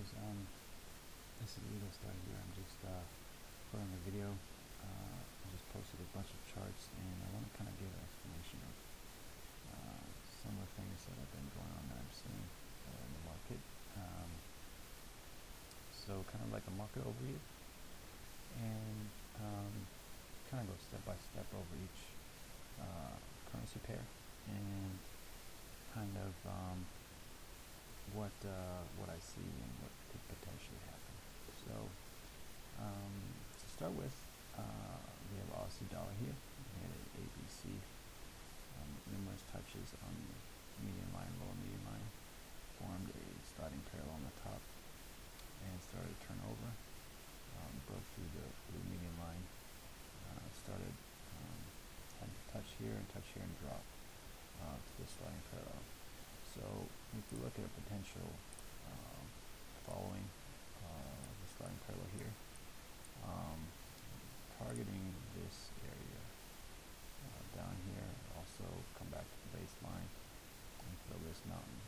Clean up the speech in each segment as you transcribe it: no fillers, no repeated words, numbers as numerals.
guys, this is Legal Star here. I'm just putting a video. I just posted a bunch of charts, and I want to kind of give an explanation of some of the things that have been going on that I'm seeing in the market. So kind of like a market overview, and kind of go step by step over each currency pair, and kind of what I see and what could potentially happen. So to start with, we have Aussie dollar here. We had an ABC, numerous touches on the median line, lower median line, formed a sliding parallel on the top, and started to turn over, broke through the blue median line, started had to touch here and drop to the sliding parallel. So if you look at a potential following the sliding parallel here, targeting this area down here, also come back to the baseline and fill this mountain.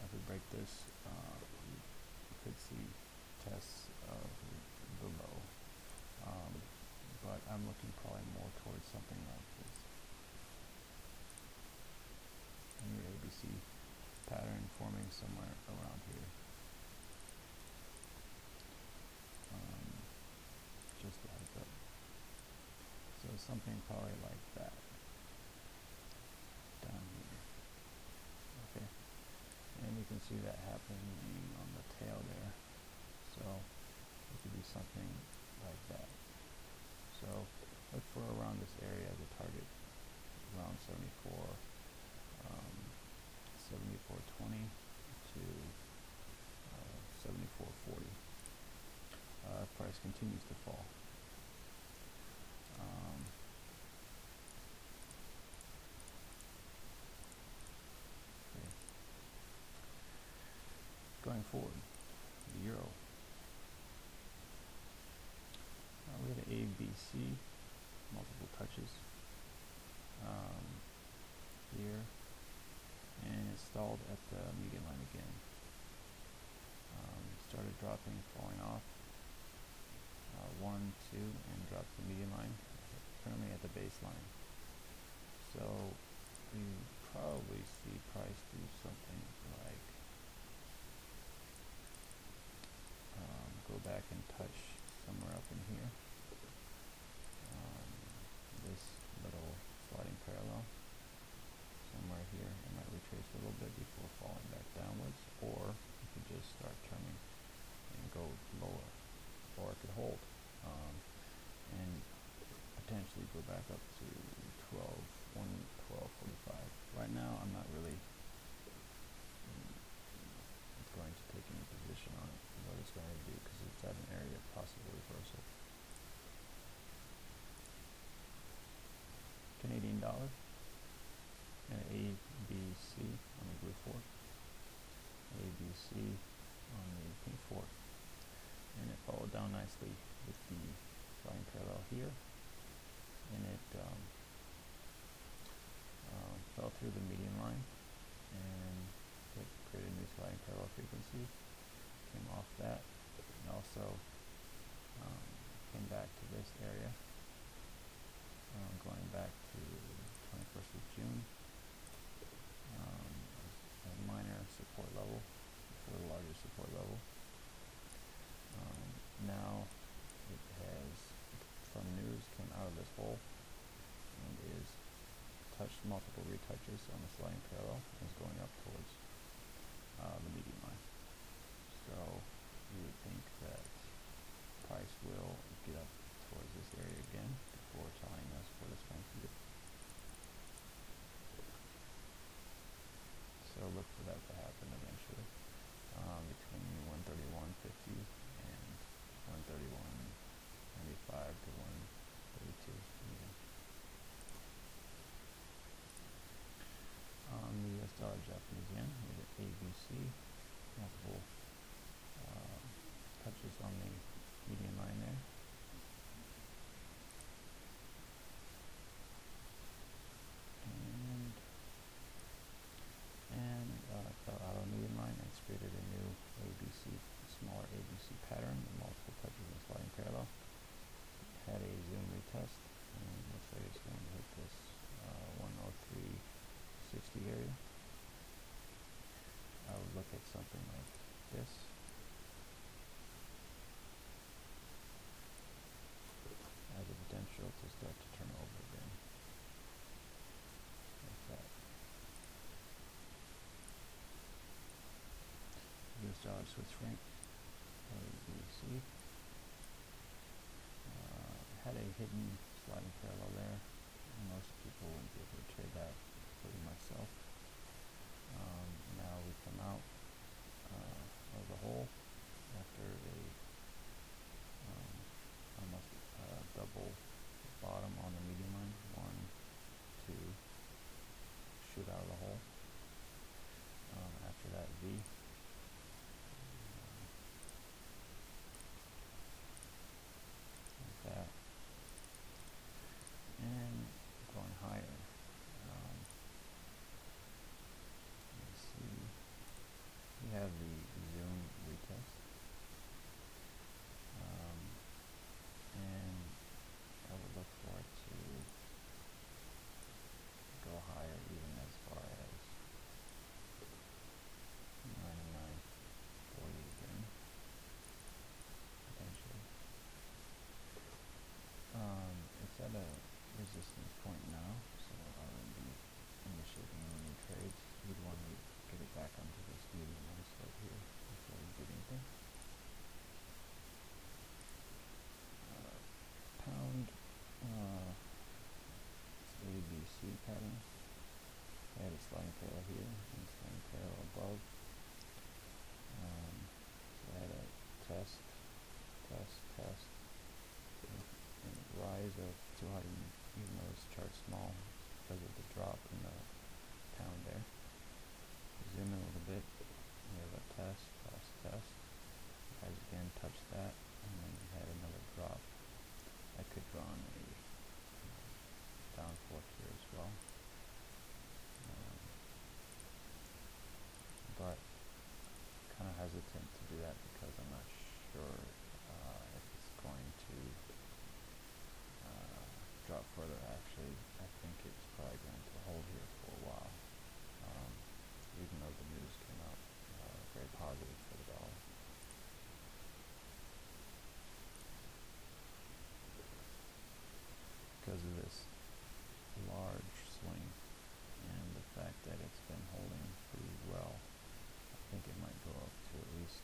If we break this, we could see tests of the low, but I'm looking probably more towards something like this. And your ABC pattern forming somewhere around here. Just a heads up. So something probably like that down here. Okay, and you can see that happening on the tail there. So it could be something like that. So look for around this area as a target, around 74.20 to 74.40. Price continues to fall. Okay. Going forward, the euro. We had an ABC, multiple touches here, and it stalled at the median line again. Started dropping, falling off. 1, 2, and dropped the median line, currently at the baseline. So we probably see price do something like go back and touch somewhere up in here. This little sliding parallel somewhere here. It might retrace a little bit before falling back downwards, or it could just start turning and go lower, or it could hold and potentially go back up to 12.45. Right now I'm not really going to take any position on it, what it's going to do, because it's at an area of possible reversal. Canadian dollar and ABC on the blue fork, ABC on the pink fork, and it followed down nicely with the sliding parallel here, and it fell through the median line, and it created a new sliding parallel frequency, came off that, and also came back to this area, going back to 21st of June, a minor support level for the larger support level. Now it has, from news, came out of this hole and is touched multiple retouches on the sliding parallel and is going up towards the median line. So you would think that price will get up towards this area again before telling us what it's going to do. So look for that to happen eventually, between 131.50 and 131.95 to 132 even. On the US dollar Japanese yen, we have ABC, multiple touches on the median line there, Swiss franc, ABC. Had a hidden sliding parallel there. Most people wouldn't be able to trade that, including myself. Now we come out of the hole after a almost double bottom on the median line. 1, 2, shoot out of the hole. After that V. Like that. And going higher. Let's see. We have the zoom retest. And I would look for it to go higher, even as far as 99.40 again, potentially. It's at a resistance point now, so I wouldn't be initiating any new trades. We'd want to get it back onto this medium line slope here before we did anything. Pound, it's ABC pattern. I had a sliding parallel here and sliding parallel above. So I had a test, and rise of 200, even though this chart's small because of the drop in the pound there. Zoom in a little bit. We have a test. Guys again touched that, and then we had another drop. I could draw on a down fork here as well. But kind of hesitant to do that because I'm not sure if it's going to drop further. Actually, I think it's probably going to hold here for a while, even though the news came out very positive for the dollar. Because of this large swing and the fact that it's been holding pretty well, I think it might go up to at least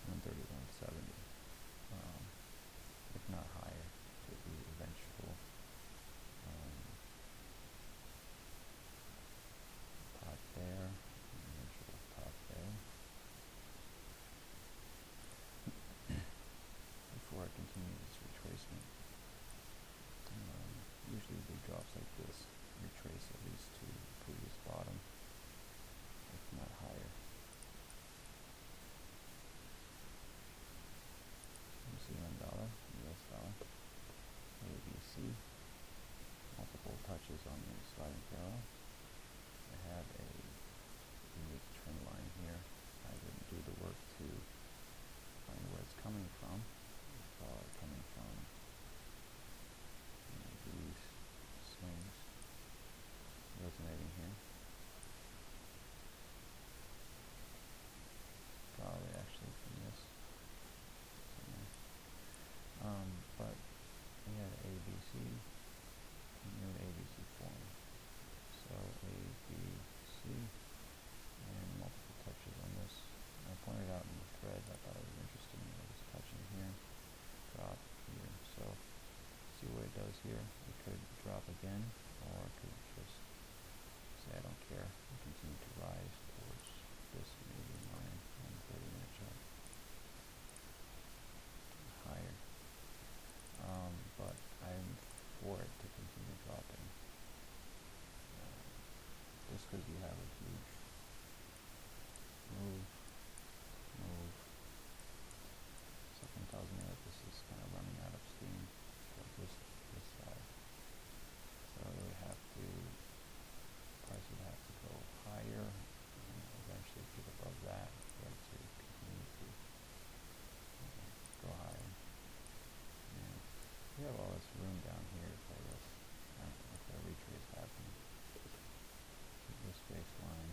130, 170, if not higher, to the eventual top there, and eventual top there. Before I continue this retracement, usually big drops like this retrace at least to the previous bottom, if not higher. New Zealand dollar, US dollar, ABC, multiple touches on the sliding parallel. I have a unique trend line here. I didn't do the work to find where it's coming from. It's probably coming from these swings resonating here. Probably actually from this. But we had ABC, new ABC form. So ABC and multiple touches on this. I pointed out in the thread, I thought it was interesting. It was touching here, drop here. So see what it does here. It could drop again, or it could just say I don't care and continue to rise towards this median line on the 30-minute chart. Higher. But I'm for it to continue dropping. Just because you have a huge move. Something tells me that this is kind of running out of steam towards this side. So it would have to, price would have to go higher and eventually get above that for it to continue to go higher. And we have all this room down here for this. I don't know if a retrace happening. This baseline,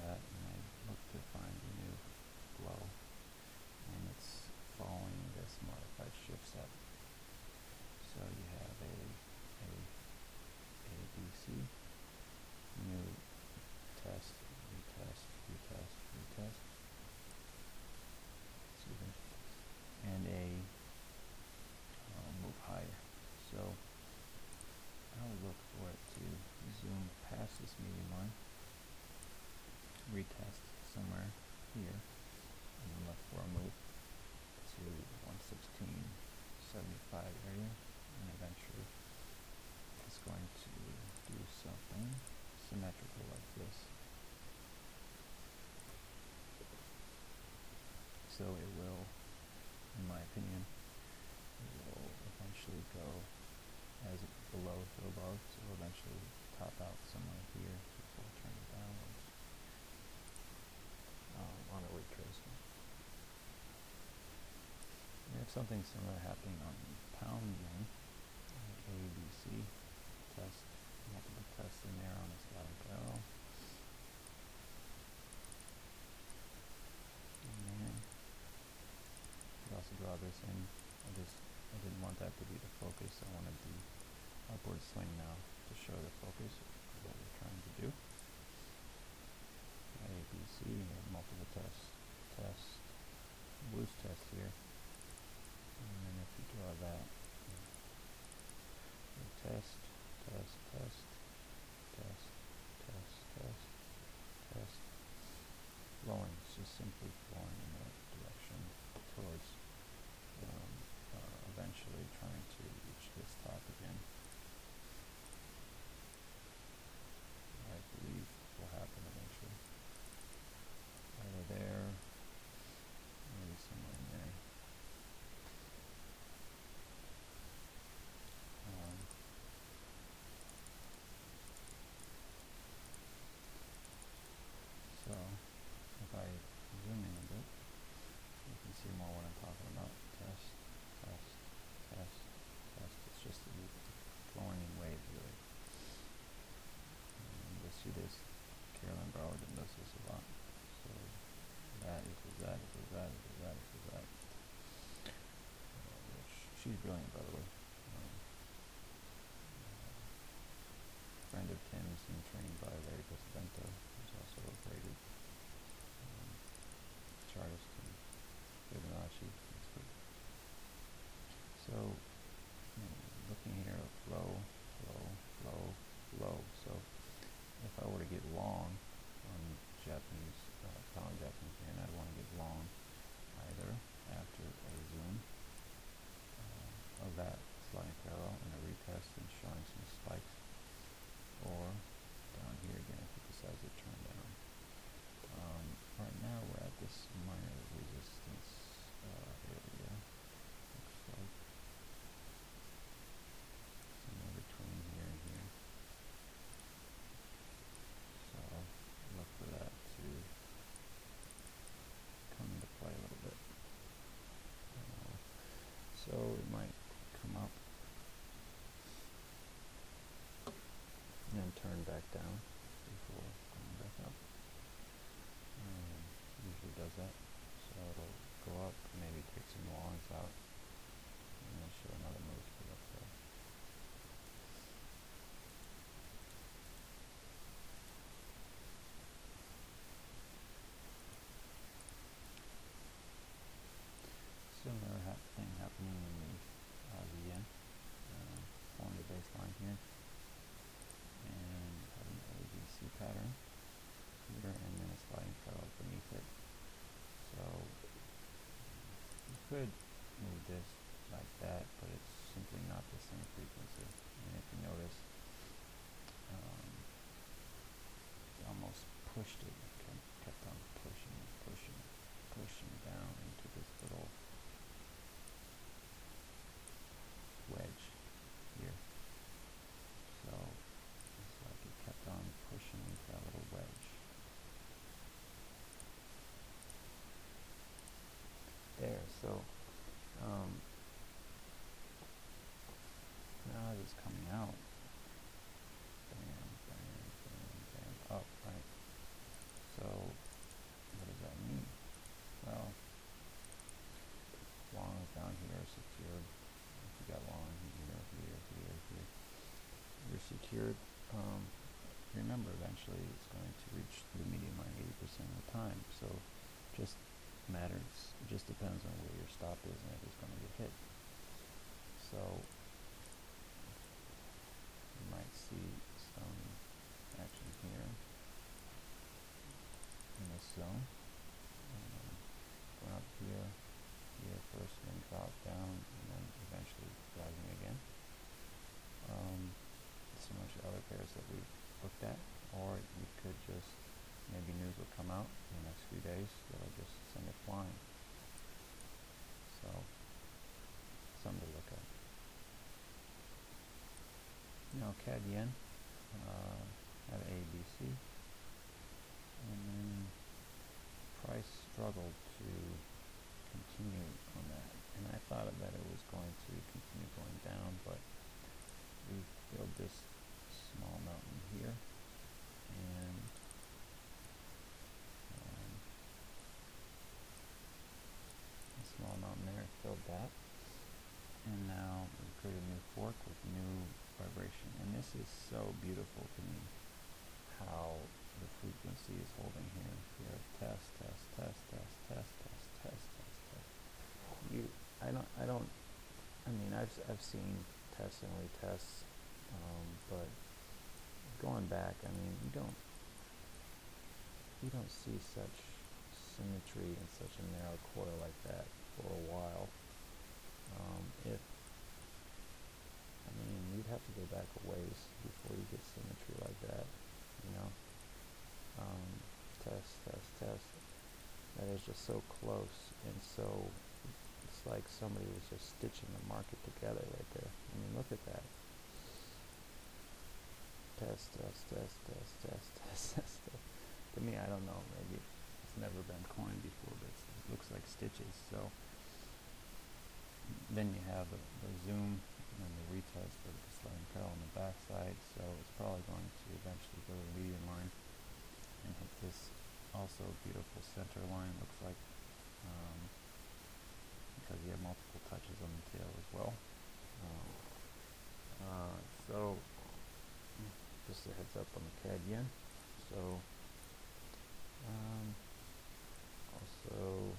that, and I look to find a new low, and it's following this modified shift set. So you have a B, C, new test, retest, retest, retest, excuse me, and a move higher. So I would look for it to zoom past this medium line, retest somewhere here, and then look for a move to 116.75 area, and eventually it's going to do something symmetrical like this. So it will, in my opinion, it will eventually go as below to above, so it'll eventually top out somewhere here before turning downwards on a retracement. We have something similar happening on pound yen, A, B, C, test, multiple tests in there on a sliding parallel. And then you also draw this in. I didn't want that to be the focus. I wanted the upward swing now to show the focus of what we're trying to do. A, B, C, and we have multiple tests, loose test here. And then if you draw that, test, test, test, test, test, test, test, flowing, it's just simply flowing in that direction towards eventually trying to reach this top again. I believe will happen eventually. Either there, maybe somewhere in there. So if I zoom in a bit, you can see more what I'm talking about. Test, test, test, test. It's just a flowing in waves, really. And you'll see this. Carolyn Broward does this a lot. So that equals that equals that equals that equals that. Which she's brilliant, by the way. Friend of Tim's and trained by Larry Pesavento, who's also a very good chartist and Fibonacci expert. So, looking here, flow, flow, flow, flow. So, if I were to get long on Japanese, pound Japanese yen, I'd want to get long either after a zoom of that sliding parallel and a retest and showing some spikes, or down here again if it decides to turn down. Right now we're at this minor resistance area, looks like somewhere between here and here. So look for that to come into play a little bit. So it might come up and then turn back down before going back up. Usually does that. So it'll go up, maybe take some longs out, and then show another move to the upside. Similar thing happening in the yen, pulling the baseline here, and having an ABC pattern here, and then a sliding parallel beneath it. So you could move this like that, but it's simply not the same frequency. And if you notice, it almost pushed it, kept on pushing down into this little wedge here. So it's like it kept on pushing into that little wedge. There, so now as it's coming out, bam, bam, bam, bam, up, right? eventually it's going to reach the median line 80% of the time. So just matters, it just depends on where your stop is and if it's going to get hit. So you might see some action here in this zone. Going up here first, then drop down, and then eventually rising again. Similar to other pairs that we looked at, or you could just, maybe news will come out in the next few days that'll just send it flying. So, something to look at. Now CAD yen, at ABC, and then price struggled to continue on that, and I thought that it was going to continue going down, but we filled this small mountain here, and a small mountain there filled that, and now we create a new fork with new vibration, and this is so beautiful to me, how the frequency is holding here. We have test, test, test, test, test, test, test, test, test. I mean, I've seen tests and retests, but going back, I mean, you don't see such symmetry in such a narrow coil like that for a while. You'd have to go back a ways before you get symmetry like that, you know. Test, test, test. That is just so close, and so it's like somebody was just stitching the market together right there. I mean, look at that. Test, test, test, test, test, test, test, test. To me, I don't know, maybe it's never been coined before, but it looks like stitches. So then you have the zoom and the retest of the sliding parallel on the backside, so it's probably going to eventually go to the median line and hit this also beautiful center line, looks like, because you have multiple touches on the tail as well. So just a heads up on the CAD yen. So also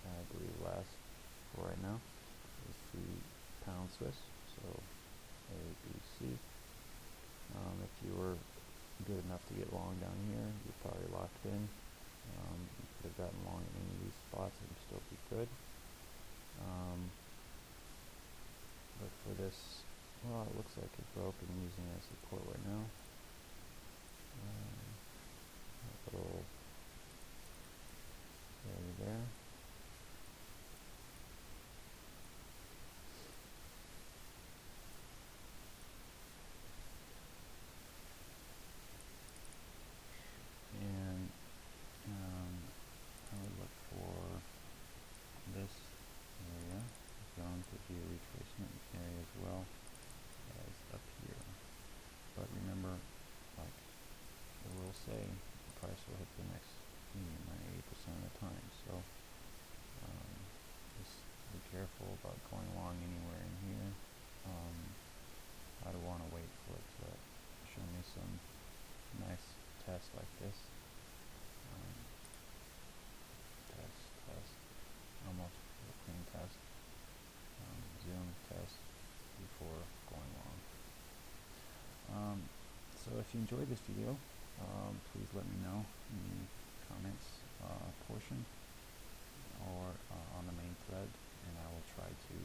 I believe last for right now is the pound Swiss, so ABC. If you were good enough to get long down here, you're probably locked in. You could have gotten long in any of these spots and still be good. But for this, well, it looks like it broke and using it as support right now. A little area there. And I would look for this area going to be a retracement area as well as up here. But remember, like the rules say, the price will hit the next median line 80% of the time. So just be careful about going long anywhere in here. I'd want to wait for it to show me some nice tests like this. Test, test, almost a clean test. Zoom test before going long. So if you enjoyed this video, please let me know in the comments portion or on the main thread, and I will try to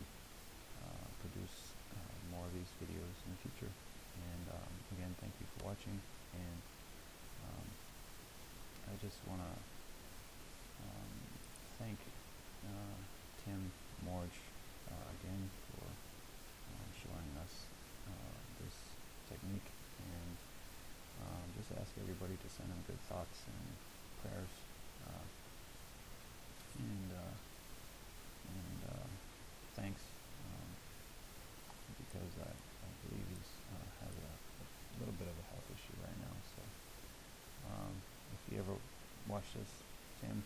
produce more of these videos in the future. And again, thank you for watching, and I just want to thank Tim Morge again for showing us this technique, and just ask everybody to send him good thoughts and prayers, and thanks, because I believe he's has a little bit of a health issue right now. So if you ever watch this, Tim,